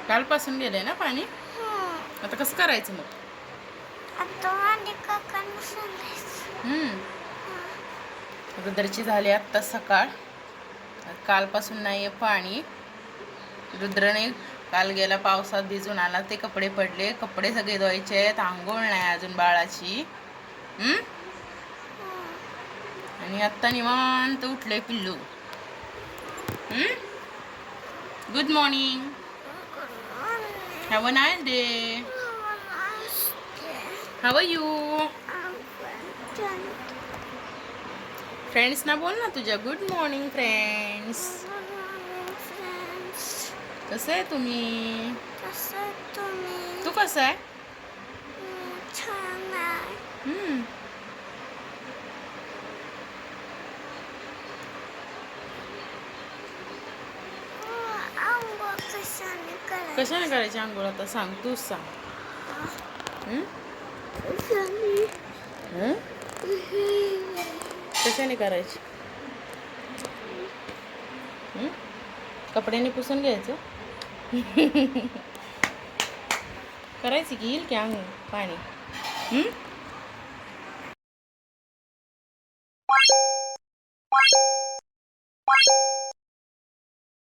कालपासून गेलंय ना पाणी. आता कसं करायचं मग? रुद्रची झाली आत्ता सकाळ. कालपासून नाही आहे पाणी. रुद्रने काल गेला पावसात भिजून आला, ते कपडे पडले, कपडे सगळे धुवायचे आहेत, आंघोळ नाही अजून बाळाची. आणि आत्ता निवांत उठले पिल्लू. Good morning. Have a nice day. How are you? Friends ना बोल ना तुझ्या. Good morning friends. कसं आहे तुम्ही? तू कसं आहे? कशाने करायची आंघोळ आता सांग, तूच सांग. कशाने करायची? कपड्याने पुसून घ्यायचं. करायची की येईल की अंग पाणी.